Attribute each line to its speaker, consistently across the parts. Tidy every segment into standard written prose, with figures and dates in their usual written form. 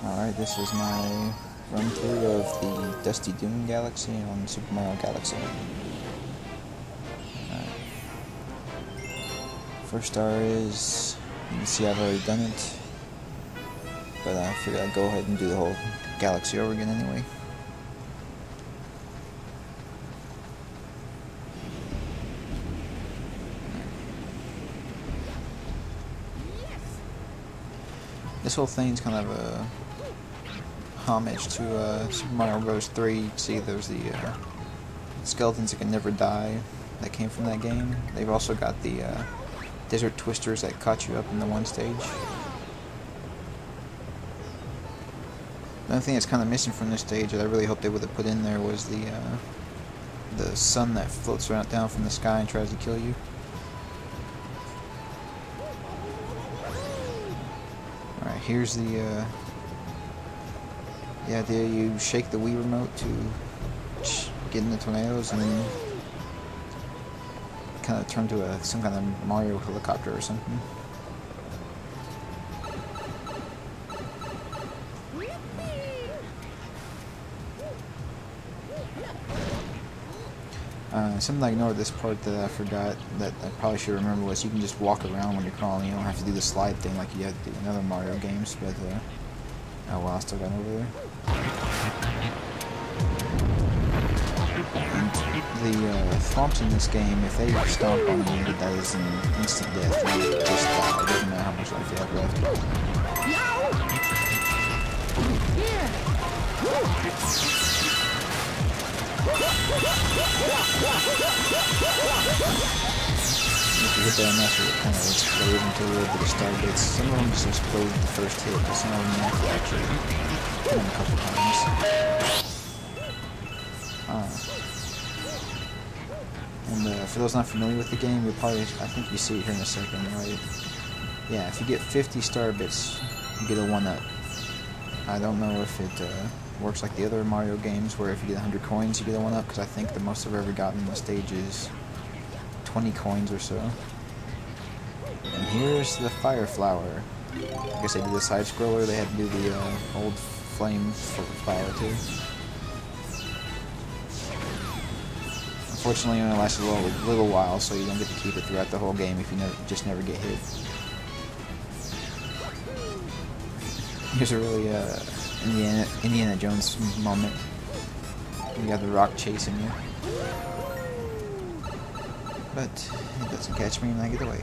Speaker 1: Alright, this is my run through of the Dusty Dune Galaxy on Super Mario Galaxy. Alright. First star is, you can see I've already done it, but I figured I'd go ahead and do the whole galaxy over again anyway. This whole thing's kind of a homage to Super Mario Bros. 3. You can see there's the skeletons that can never die that came from that game. They've also got the desert twisters that caught you up in the one stage. Another thing that's kind of missing from this stage that I really hoped they would have put in there was the sun that floats around down from the sky and tries to kill you. Alright, here's the idea. You shake the Wii remote to get in the tornadoes and then kind of turn to some kind of Mario helicopter or something. Something I ignored this part that I forgot that I probably should remember was you can just walk around when you're crawling. You don't have to do the slide thing like you have to do in other Mario games, but oh well, I still got over there. And the thwomps in this game, if they stomp on you, that is an instant death. You just die. It doesn't matter how much life you have left. If you hit that enough, it kind of explodes into a little bit of star bits. Some of them just explode the first hit, but some of them you have to actually hit them a couple times. And for those not familiar with the game, you'll probably, I think you see it here in a second, right? Yeah, if you get 50 star bits, you get a 1-up. I don't know if it works like the other Mario games, where if you get 100 coins, you get a 1-up, because I think the most I've ever gotten in the stage is 20 coins or so. And here's the fire flower. I guess they did the side scroller, they had to do the old flame flower too. Unfortunately, it only lasts a little while, so you don't get to keep it throughout the whole game if you just never get hit. Here's a really Indiana Jones moment. You got the rock chasing you. But it doesn't catch me when I get away.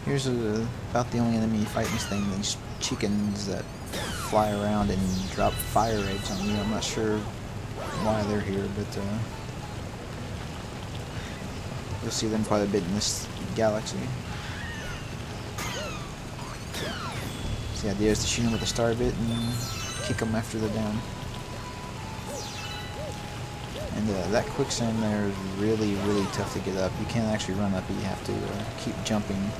Speaker 1: Here's about the only enemy you fight in this thing, these chickens that fly around and drop fire eggs on you. I'm not sure why they're here, but you'll see them quite a bit in this galaxy. So the idea is to shoot them with a star bit and kick them after they're down. And that quicksand there is really, really tough to get up. You can't actually run up it, you have to keep jumping.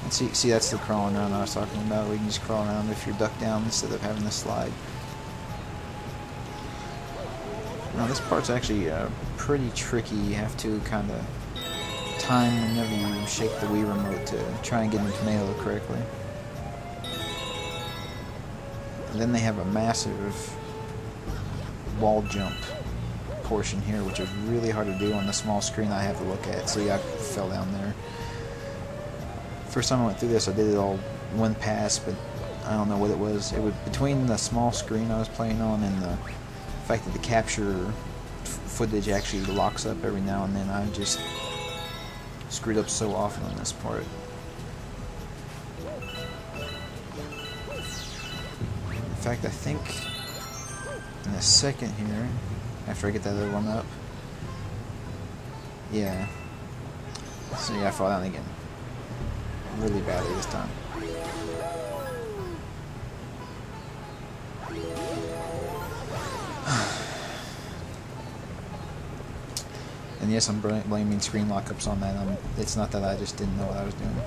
Speaker 1: And see, that's the crawling around I was talking about, where you can just crawl around if you're ducked down instead of having to slide. Now this part's actually pretty tricky. You have to kind of time whenever you shake the Wii remote to try and get in the tornado correctly. And then they have a massive wall jump portion here, which is really hard to do on the small screen I have to look at. See, I fell down there. First time I went through this, I did it all one pass, but I don't know what it was. It was between the small screen I was playing on and the fact that the capture footage actually locks up every now and then. I just screwed up so often on this part. In fact, I think in a second here, after I get that other one up, yeah. So yeah, I fall down again. Really badly this time. And yes, I'm blaming screen lockups on that. It's not that I just didn't know what I was doing.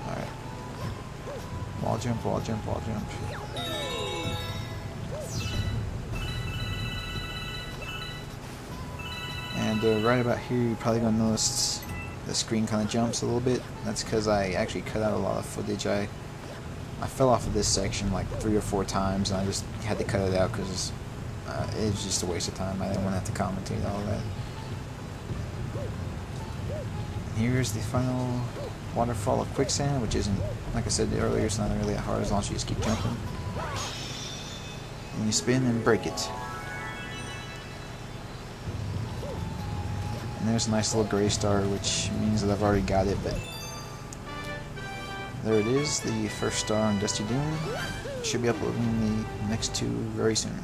Speaker 1: Alright. Wall jump, wall jump, wall jump. And right about here, you're probably going to notice the screen kind of jumps a little bit. That's because I actually cut out a lot of footage. I fell off of this section like 3 or 4 times, and I just had to cut it out because it was just a waste of time. I didn't want to have to commentate all of that. Here's the final waterfall of quicksand, which isn't, like I said earlier, it's not really that hard as long as you just keep jumping. And you spin and break it. And there's a nice little gray star, which means that I've already got it, but there it is, the first star on Dusty Dune. Should be uploading the next 2 very soon.